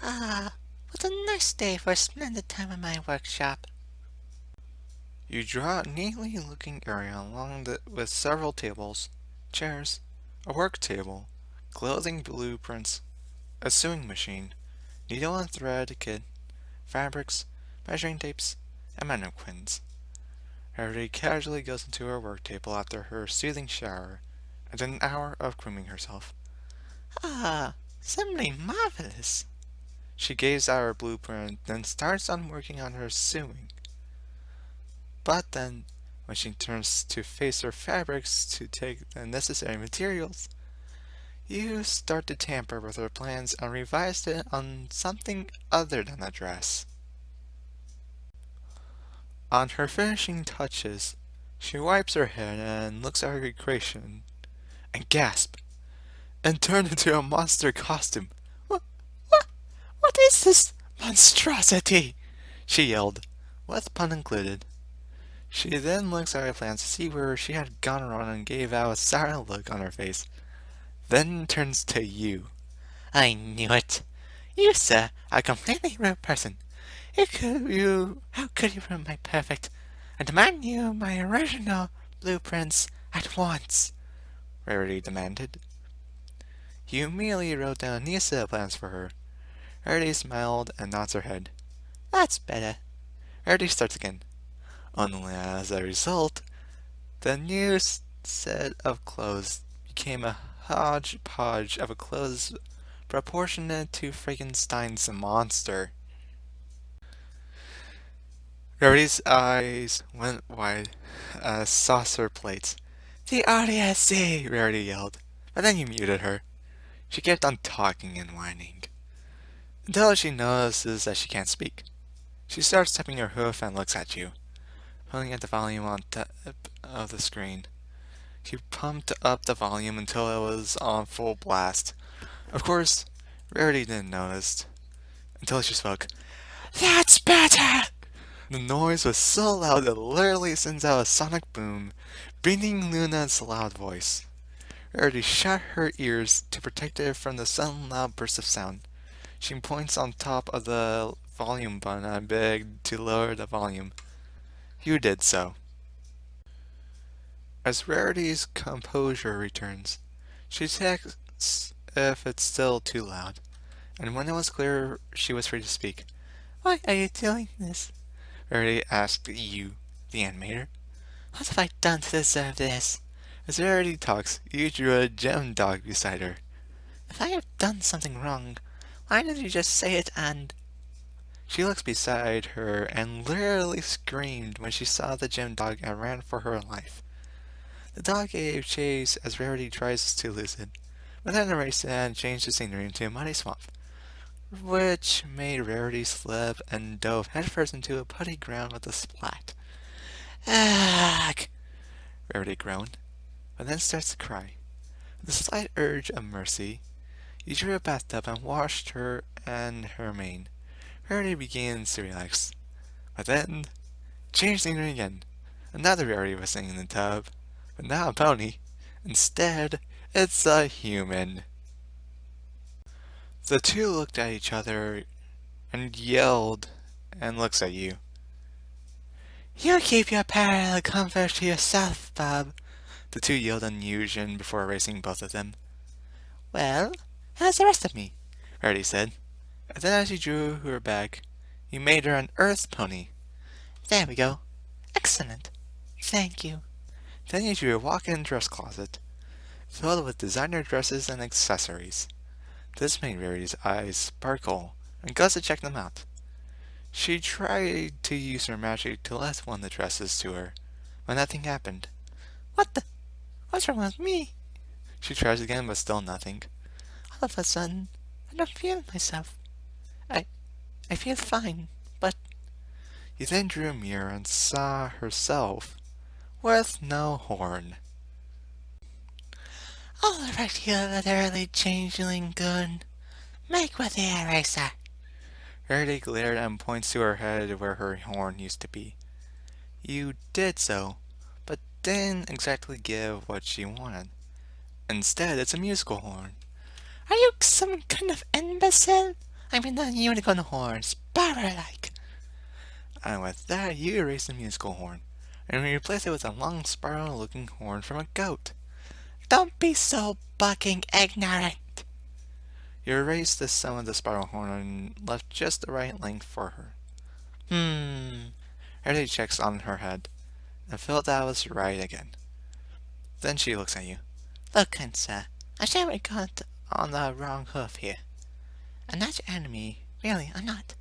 Ah, what a nice day for a splendid time in my workshop. You draw a neatly looking area with several tables, chairs, a work table, clothing blueprints, a sewing machine, needle and thread kit, fabrics, measuring tapes, and mannequins. Rarity casually goes into her work table after her soothing shower and an hour of grooming herself. Ah, simply marvelous. She gazes at her blueprint, then starts on working on her sewing. But then, when she turns to face her fabrics to take the necessary materials, you start to tamper with her plans and revise it on something other than a dress. On her finishing touches, she wipes her head and looks at her creation and gasps and turns into a monster costume. What, what, what is this monstrosity? She yelled, with pun included. She then looks at her plans to see where she had gone wrong and gave out a sour look on her face. Then turns to you. I knew it. You, sir, are a completely rude person. How could you ruin my perfect? I demand you my original blueprints at once, Rarity demanded. You immediately wrote down a new set of plans for her. Rarity smiled and nods her head. That's better. Rarity starts again. Only as a result, the new set of clothes became a hodgepodge of clothes proportionate to Frankenstein's monster. Rarity's eyes went wide as saucer plates. The RDSC! Rarity yelled, but then you muted her. She kept on talking and whining, until she notices that she can't speak. She starts tapping her hoof and looks at you, pulling at the volume on top of the screen. She pumped up the volume until it was on full blast. Of course, Rarity didn't notice, until she spoke. That's better! The noise was so loud it literally sends out a sonic boom, beating Luna's loud voice. Rarity shut her ears to protect it from the sudden loud burst of sound. She points on top of the volume button and begged to lower the volume. You did so. As Rarity's composure returns, she checks if it's still too loud, and when it was clear she was free to speak. Why are you doing this? Rarity asked you, the animator. What have I done to deserve this? As Rarity talks, you drew a gem dog beside her. If I have done something wrong, why didn't you just say it and... She looks beside her and literally screamed when she saw the gem dog and ran for her life. The dog gave chase as Rarity tries to lose it, but then erased it and changed the scenery into a muddy swamp, which made Rarity slip and dove headfirst into a putty ground with a splat. Ugh! Rarity groaned, but then starts to cry. With a slight urge of mercy, you drew a bathtub and washed her and her mane. Rarity begins to relax, but then changed scenery again. Another Rarity was sitting in the tub, but not a pony. Instead, it's a human. The two looked at each other and yelled and looks at you. You keep your parallel comfort to yourself, Bob. The two yelled in unison before erasing both of them. Well, how's the rest of me? Rarity said. And then as you drew her back, you made her an earth pony. There we go. Excellent. Thank you. Then you drew a walk-in dress closet, filled with designer dresses and accessories. This made Rarity's eyes sparkle, and goes to check them out. She tried to use her magic to lift one of the dresses to her, but nothing happened. What the? What's wrong with me? She tries again, but still nothing. All of a sudden, I don't feel myself. I feel fine, but... You then drew a mirror and saw herself, with no horn. All right, you literally changeling goon. Make with the eraser. Rarity glared and points to her head where her horn used to be. You did so, but didn't exactly give what she wanted. Instead, it's a musical horn. Are you some kind of imbecile? I mean the unicorn horn, sparrow-like. And with that, you erase the musical horn, and replace it with a long sparrow-looking horn from a goat. Don't be so bucking ignorant. You erase the stem of the sparrow horn and left just the right length for her. Rarity checks on her head, and felt that was right again. Then she looks at you. Look, kind sir, I sure we got on the wrong hoof here. I'm not your enemy, really, I'm not.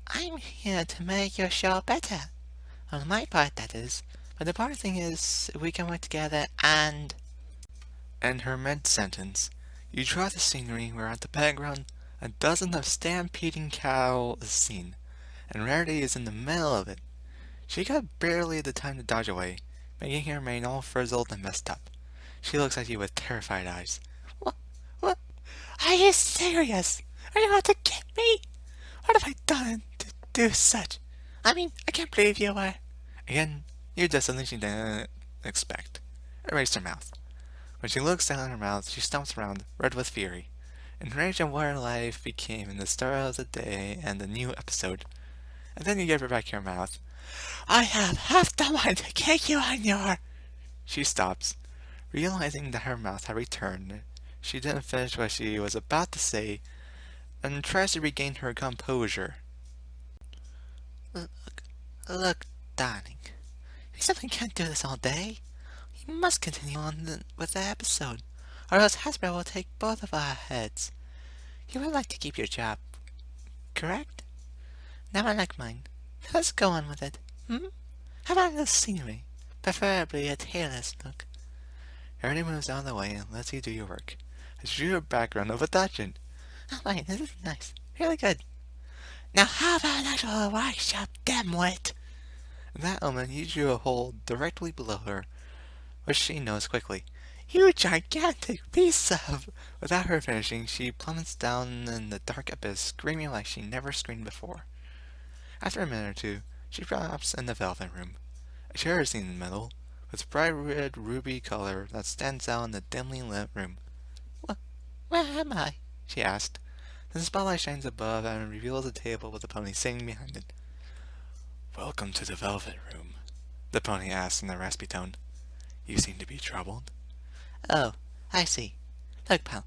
I'm here to make your show better. On my part, that is. But the important thing is, we can work together and... In her mid-sentence, you draw the scenery where at the background a dozen of stampeding cattle is seen, and Rarity is in the middle of it. She got barely the time to dodge away, making her mane all frizzled and messed up. She looks at you with terrified eyes. What? Are you serious? Are you out to get me? What have I done to do such? I mean, I can't believe you were... Again, you did something she didn't expect. Erased her mouth. When she looks down at her mouth, she stomps around, red with fury. Enraged at what her life became in the start of the day and the new episode. And then you give her back your mouth. I have half the mind to kick you on your... She stops, realizing that her mouth had returned. She didn't finish what she was about to say, and tries to regain her composure. Look, darling. We simply can't do this all day. We must continue on with the episode, or else Hasbro will take both of our heads. You would like to keep your job, correct? Now unlike mine. Let's go on with it. How about the scenery? Preferably a tailless look. Rarity moves out of the way and lets you do your work. It's your background of a dungeon. Oh wait, this is nice. Really good. Now how about a little workshop, dimwit? In that moment, you drew a hole directly below her, which she knows quickly. You gigantic piece of... Without her finishing, she plummets down in the dark abyss, screaming like she never screamed before. After a minute or two, she drops in the velvet room. A chair is seen in the middle, with bright red ruby color that stands out in the dimly lit room. Where am I? She asked. Then the spotlight shines above and reveals a table with a pony sitting behind it. Welcome to the velvet room, the pony asked in a raspy tone. You seem to be troubled. Oh, I see. Look, pal,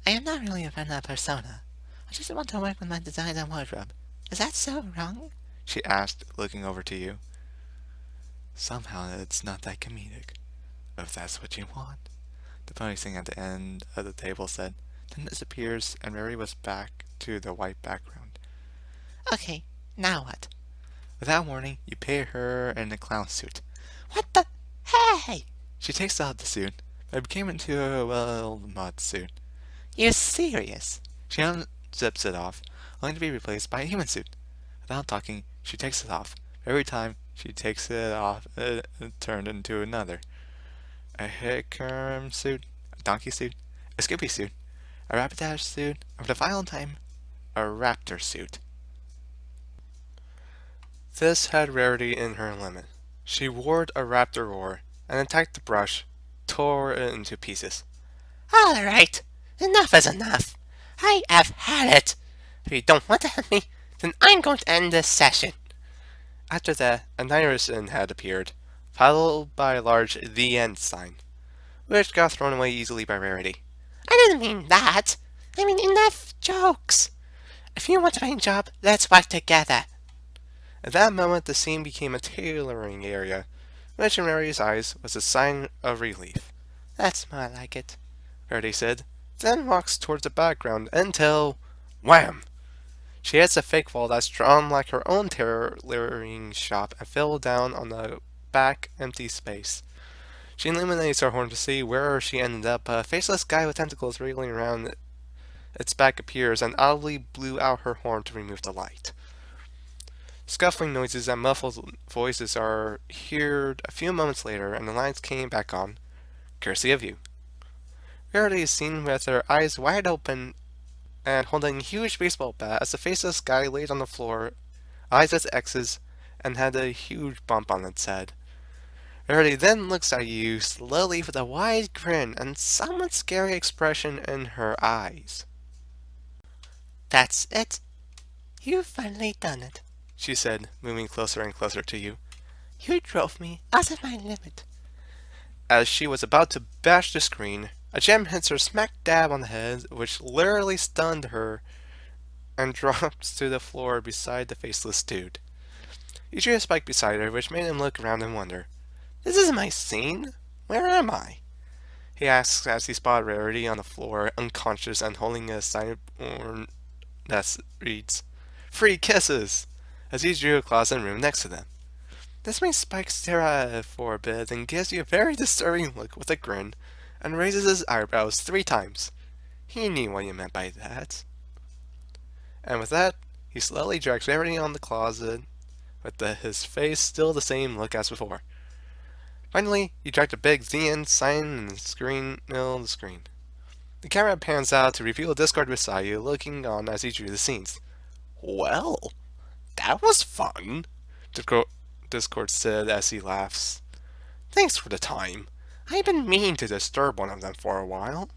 I am not really a fan of Persona. I just want to work with my design and wardrobe. Is that so wrong? She asked, looking over to you. Somehow it's not that comedic, if that's what you want, the pony sitting at the end of the table said, then disappears and Rarity was back to the white background. Okay, now what? Without warning, you pay her in a clown suit. What the... Hey! She takes out the suit, but it became into a well-mud suit. You're serious? She unzips it off, only to be replaced by a human suit. Without talking, she takes it off. Every time she takes it off, it turned into another. A hickory suit, a donkey suit, a Skippy suit, a Rapidash suit, and for the final time, a raptor suit. This had Rarity in her limit. She roared a raptor roar, and attacked the brush, tore it into pieces. Alright, enough is enough. I have had it. If you don't want to help me, then I'm going to end this session. After that, a Nyrison had appeared, followed by a large "The End" sign, which got thrown away easily by Rarity. I didn't mean that. I mean enough jokes. If you want to find a job, let's work together. At that moment, the scene became a tailoring area, which in Rarity's eyes was a sign of relief. That's more like it, Rarity said, then walks towards the background until... wham! She hits a fake wall that's drawn like her own tailoring shop and fell down on the back empty space. She illuminates her horn to see where she ended up. A faceless guy with tentacles wriggling around its back appears and audibly blew out her horn to remove the light. Scuffling noises and muffled voices are heard a few moments later, and the lights came back on, courtesy of you. Rarity is seen with her eyes wide open and holding a huge baseball bat as the faceless guy laid on the floor, eyes with X's, and had a huge bump on its head. Rarity then looks at you slowly with a wide grin and somewhat scary expression in her eyes. That's it. You've finally done it. she said, moving closer and closer to you. You drove me out of my limit. As she was about to bash the screen, a gem hits her smack dab on the head, which literally stunned her and drops to the floor beside the faceless dude. You drew a spike beside her, which made him look around and wonder, "This isn't my scene. Where am I?" He asks as he spotted Rarity on the floor, unconscious and holding a signboard that reads, "Free kisses!" as he drew a closet room next to them. This makes Spike stare at it for a bit and gives you a very disturbing look with a grin and raises his eyebrows 3 times. He knew what you meant by that. And with that, he slowly drags Rarity on the closet with his face still the same look as before. Finally, he dragged a big The End sign in the screen, middle of the screen. The camera pans out to reveal Discord beside you, looking on as he drew the scenes. "Well, that was fun," Discord said as he laughs. "Thanks for the time. I've been meaning to disturb one of them for a while."